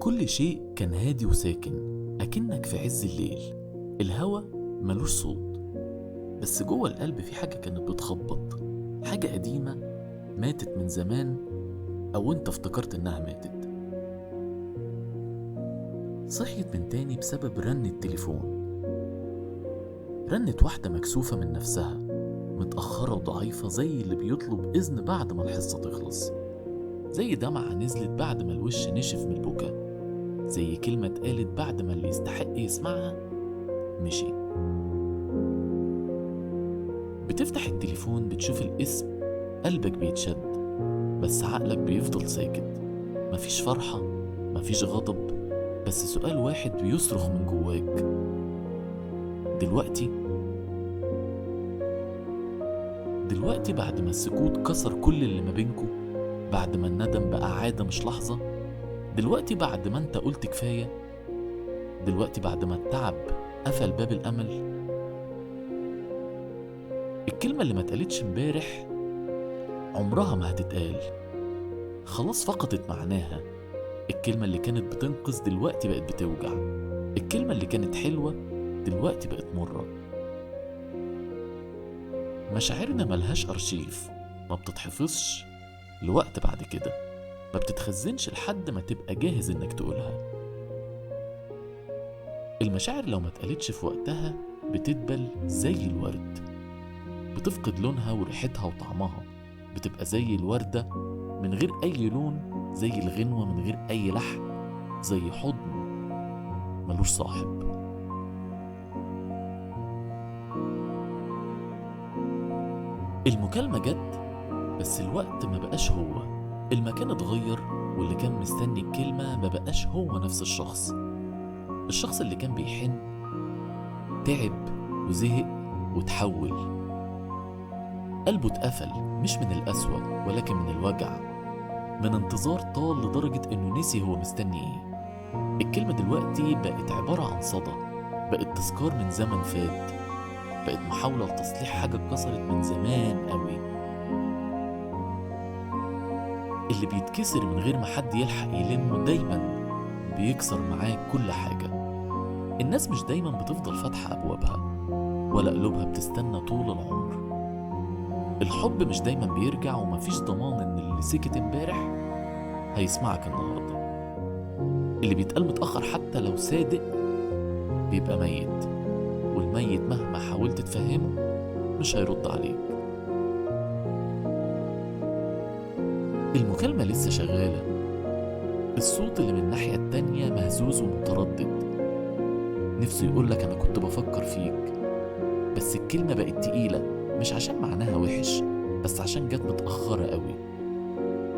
كل شيء كان هادي وساكن، أكنك في عز الليل. الهوا ملوش صوت، بس جوه القلب في حاجة كانت بتخبط، حاجة قديمة ماتت من زمان، أو أنت افتكرت إنها ماتت. صحيت من تاني بسبب رن التليفون، رنت واحدة مكسوفة من نفسها، متأخرة وضعيفة، زي اللي بيطلب إذن بعد ما الحصة تخلص، زي دمعة نزلت بعد ما الوش نشف من البكاء، زي كلمة اتقالت بعد ما اللي يستحق يسمعها مشي. بتفتح التليفون، بتشوف الاسم، قلبك بيتشد، بس عقلك بيفضل ساكت. مفيش فرحة، مفيش غضب، بس سؤال واحد بيصرخ من جواك: دلوقتي بعد ما السكوت كسر كل اللي ما بينكو، بعد ما الندم بقى عادة مش لحظة، دلوقتي بعد ما انت قلت كفاية، دلوقتي بعد ما التعب قفل باب الأمل. الكلمة اللي ما اتقالتش امبارح عمرها ما هتتقال، خلاص فقدت معناها. الكلمة اللي كانت بتنقذ دلوقتي بقت بتوجع، الكلمة اللي كانت حلوة دلوقتي بقت مرة. مشاعرنا ملهاش أرشيف، ما بتتحفظش لوقت بعد كده، ما بتتخزنش لحد ما تبقى جاهز إنك تقولها. المشاعر لو ما اتقالتش في وقتها بتدبل زي الورد، بتفقد لونها وريحتها وطعمها، بتبقى زي الوردة من غير أي لون، زي الغنوة من غير أي لحن، زي حضن ملوش صاحب. المكالمة جت، بس الوقت ما بقاش هو، المكان اتغير، واللي كان مستني الكلمة ما بقاش هو نفس الشخص. الشخص اللي كان بيحن تعب وزهق وتحول، قلبه اتقفل، مش من القسوة ولكن من الوجع، من انتظار طال لدرجة انه نسي هو مستني ايه. الكلمة دلوقتي بقت عبارة عن صدى، بقت تذكار من زمن فات، بقت محاولة لتصليح حاجة اتكسرت من زمان قوي. اللي بيتكسر من غير ما حد يلحق يلمه دايما بيكسر معاه كل حاجة. الناس مش دايما بتفضل فاتحة أبوابها، ولا قلوبها بتستنى طول العمر. الحب مش دايما بيرجع، ومفيش ضمان ان اللي سكت امبارح هيسمعك النهاردة. اللي بيتقال متأخر حتى لو صادق بيبقى ميت، والميت مهما حاولت تفهمه مش هيرد عليك. المكالمة لسه شغالة، الصوت اللي من الناحية التانية مهزوز ومتردد، نفسه يقولك أنا كنت بفكر فيك، بس الكلمة بقت تقيلة، مش عشان معناها وحش، بس عشان جت متأخرة قوي،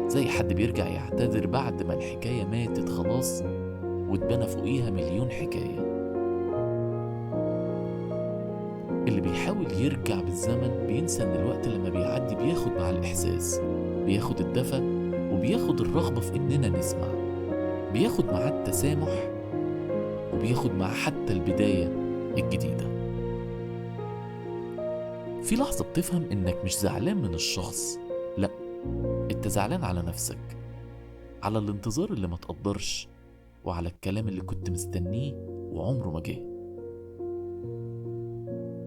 زي حد بيرجع يعتذر بعد ما الحكاية ماتت خلاص واتبنى فوقيها مليون حكاية. اللي بيحاول يرجع بالزمن بينسى ان الوقت لما بيعدي بياخد مع الإحساس، بياخد الدفى، وبياخد الرغبة في اننا نسمع، بياخد معاه التسامح، وبياخد معاه حتى البداية الجديدة. في لحظة بتفهم انك مش زعلان من الشخص، لا، انت زعلان على نفسك، على الانتظار اللي ما تقدرش، وعلى الكلام اللي كنت مستنيه وعمره ما جه،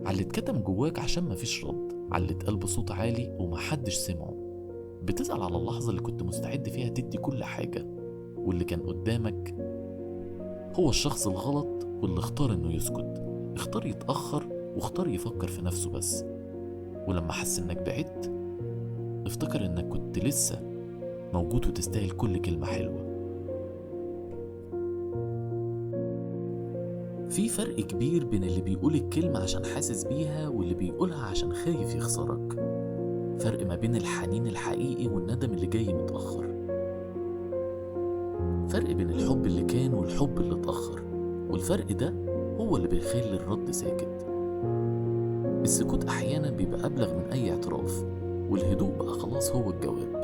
على اللي اتكتم جواك عشان مفيش رد، على اللي اتقال بصوت عالي ومحدش سمعه. بتزعل على اللحظة اللي كنت مستعد فيها تدي كل حاجة، واللي كان قدامك هو الشخص الغلط، واللي اختار انه يسكت، اختار يتأخر، واختار يفكر في نفسه بس. ولما حس انك بعدت افتكر انك كنت لسه موجود وتستاهل كل كلمة حلوة. في فرق كبير بين اللي بيقول الكلمة عشان حاسس بيها، واللي بيقولها عشان خايف يخسرك. فرق ما بين الحنين الحقيقي والندم اللي جاي متأخر. فرق بين الحب اللي كان والحب اللي اتأخر، والفرق ده هو اللي بيخلي الرد ساكت. السكوت أحيانا بيبقى أبلغ من أي اعتراف، والهدوء بقى خلاص هو الجواب.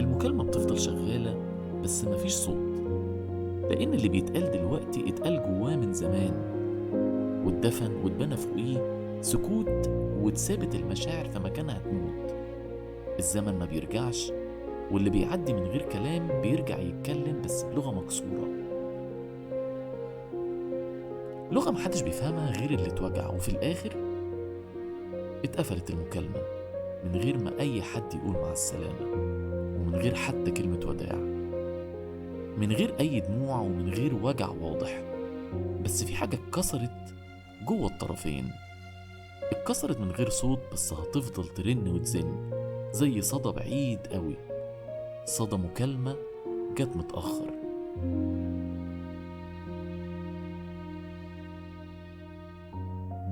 المكالمة بتفضل شغالة بس مفيش صوت، لأن اللي بيتقال دلوقتي اتقال جواه من زمان، واتدفن واتبنى فوقيه سكوت، واتثابت المشاعر في مكانها تموت. الزمن ما بيرجعش، واللي بيعدي من غير كلام بيرجع يتكلم بس بلغة مكسورة، لغة محدش بيفهمها غير اللي اتوجع، وفي الآخر اتقفلت المكالمة من غير ما أي حد يقول مع السلامة، ومن غير حتى كلمة وداع، من غير أي دموع ومن غير وجع واضح. بس في حاجة اتكسرت جوه الطرفين، اتكسرت من غير صوت بس هتفضل ترن وتزن زي صدى بعيد قوي، صدى مكالمة جت متأخر.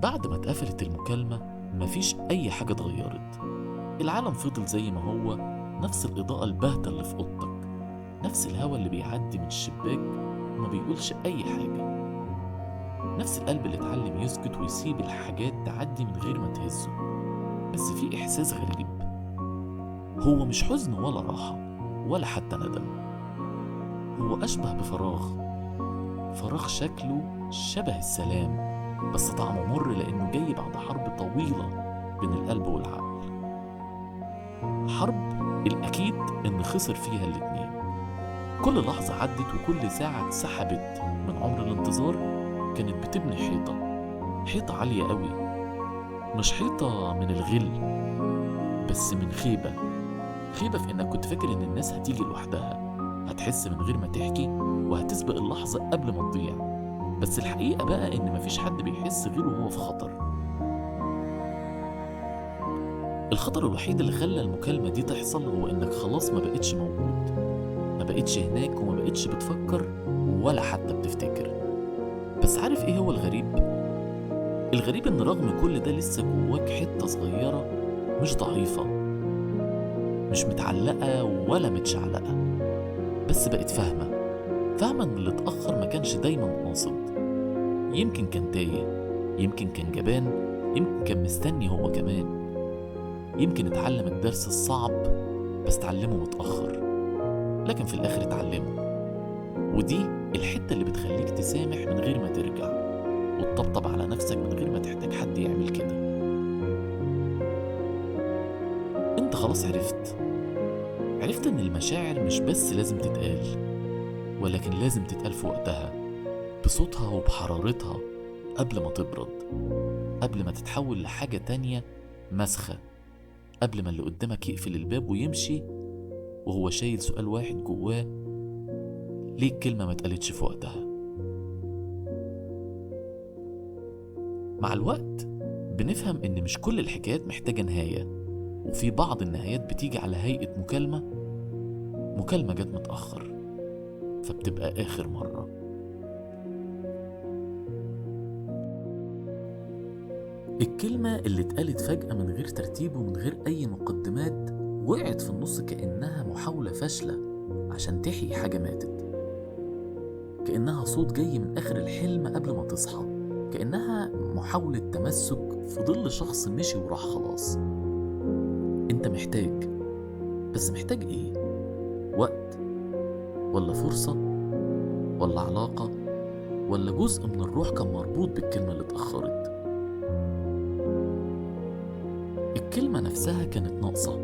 بعد ما اتقفلت المكالمة مفيش أي حاجة اتغيرت، العالم فضل زي ما هو، نفس الإضاءة الباهتة اللي في أوضتك، نفس الهوا اللي بيعدي من الشباك وما بيقولش أي حاجة، نفس القلب اللي اتعلم يسكت ويسيب الحاجات تعدي من غير ما تهزه. بس في إحساس غريب، هو مش حزن ولا راحة ولا حتى ندم، هو أشبه بفراغ، فراغ شكله شبه السلام بس طعمه مر لأنه جاي بعد حرب طويلة بين القلب والعقل، حرب الأكيد إن خسر فيها الاتنين. كل لحظة عدت وكل ساعة اتسحبت من عمر الانتظار كانت بتبني حيطة عالية قوي، مش حيطة من الغل بس من خيبة في إنك كنت فاكر إن الناس هتيجي لوحدها، هتحس من غير ما تحكي وهتسبق اللحظة قبل ما تضيع. بس الحقيقة بقى إن مفيش حد بيحس غيره وهو في خطر. الخطر الوحيد اللي خلى المكالمة دي تحصل هو إنك خلاص ما بقتش موجود، ما بقتش هناك وما بقتش بتفكر ولا حتى بتفتكر. بس عارف إيه هو الغريب؟ الغريب إن رغم كل ده لسه جواك حتة صغيرة مش ضعيفة، مش متعلقة ولا متشعلقة، بس بقت فاهمة إن اللي اتأخر ما كانش دايما قاصد، يمكن كان تايه، يمكن كان جبان، يمكن كان مستني هو كمان، يمكن اتعلم الدرس الصعب بس اتعلمه متأخر، لكن في الآخر اتعلمه. ودي الحتة اللي بتخليك تسامح من غير ما ترجع، وتطبطب على نفسك من غير ما تحتاج حد يعمل كده. انت خلاص عرفت ان المشاعر مش بس لازم تتقال، ولكن لازم تتقال في وقتها بصوتها وبحرارتها قبل ما تبرد، قبل ما تتحول لحاجة تانية مسخة، قبل ما اللي قدامك يقفل الباب ويمشي وهو شايل سؤال واحد جواه: ليه الكلمة ما اتقالتش في وقتها؟ مع الوقت بنفهم ان مش كل الحكايات محتاجة نهاية، وفي بعض النهايات بتيجي على هيئة مكالمة جت متأخر، فبتبقى آخر مرة. الكلمة اللي اتقالت فجأة من غير ترتيب ومن غير أي مقدمات، وقعت في النص كأنها محاولة فاشلة عشان تحيي حاجة ماتت، كأنها صوت جاي من آخر الحلم قبل ما تصحى، كأنها محاولة تمسك في ظل شخص مشي وراح خلاص. انت محتاج، بس محتاج ايه؟ وقت، ولا فرصة، ولا علاقة، ولا جزء من الروح كان مربوط بالكلمة اللي اتأخرت؟ الكلمة نفسها كانت ناقصة،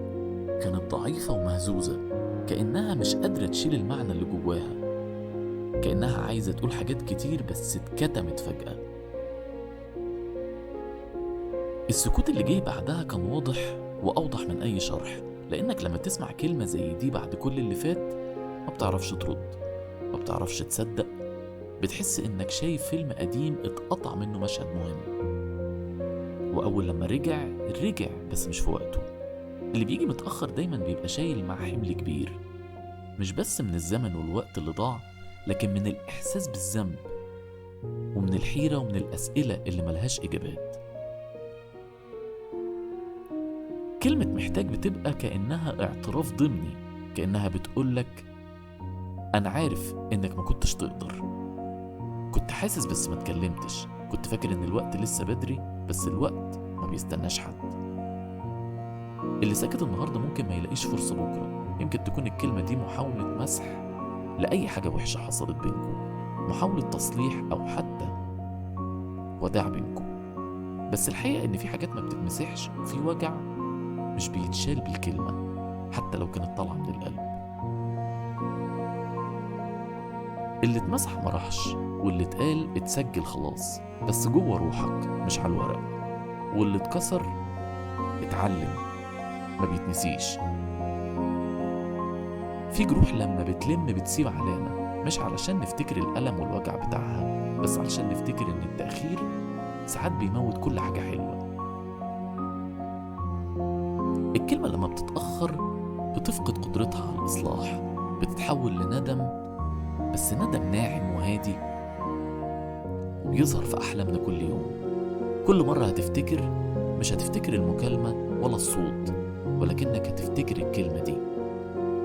كانت ضعيفة ومهزوزة، كأنها مش قادرة تشيل المعنى اللي جواها، كأنها عايزة تقول حاجات كتير بس اتكتمت فجأة. السكوت اللي جاي بعدها كان واضح وأوضح من أي شرح، لأنك لما تسمع كلمة زي دي بعد كل اللي فات ما بتعرفش ترد، ما بتعرفش تصدق، بتحس إنك شايف فيلم قديم اتقطع منه مشهد مهم، وأول لما رجع بس مش في وقته. اللي بيجي متأخر دايما بيبقى شايل مع حمل كبير، مش بس من الزمن والوقت اللي ضاع، لكن من الإحساس بالذنب ومن الحيرة ومن الأسئلة اللي ملهاش إجابات. كلمة محتاج بتبقى كأنها اعتراف ضمني، كأنها بتقولك أنا عارف إنك ما كنتش تقدر، كنت حاسس بس ما تكلمتش، كنت فاكر إن الوقت لسه بدري، بس الوقت ما بيستناش حد. اللي ساكت النهاردة ممكن ما يلاقيش فرصة بكرة، يمكن تكون الكلمة دي محاولة مسح لأي حاجة وحشة حصلت بينكم، محاولة تصليح أو حتى وداع بينكم. بس الحقيقة إن في حاجات ما بتتمسحش، وفي وجع مش بيتشال بالكلمة، حتى لو كانت طالعة من القلب. اللي اتمسح مراحش، واللي اتقال اتسجل خلاص، بس جوه روحك مش على الورق. واللي اتكسر اتعلم، ما بيتنسيش. في جروح لما بتلم بتسيب علامة، مش علشان نفتكر الألم والوجع بتاعها، بس علشان نفتكر إن التأخير ساعات بيموت كل حاجة حلوة. الكلمة لما بتتأخر بتفقد قدرتها على الإصلاح، بتتحول لندم، بس ندم ناعم وهادي، وبيظهر في أحلامنا كل يوم. كل مرة هتفتكر، مش هتفتكر المكالمة ولا الصوت، ولكنك هتفتكر الكلمة دي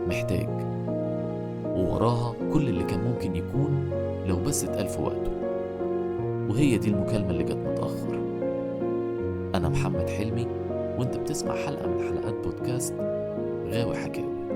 محتاج، ووراها كل اللي كان ممكن يكون لو بس اتقال في وقته. وهي دي المكالمة اللي جت متأخر. أنا محمد حلمي، وانت بتسمع حلقة من حلقات بودكاست غاوي حكاوي.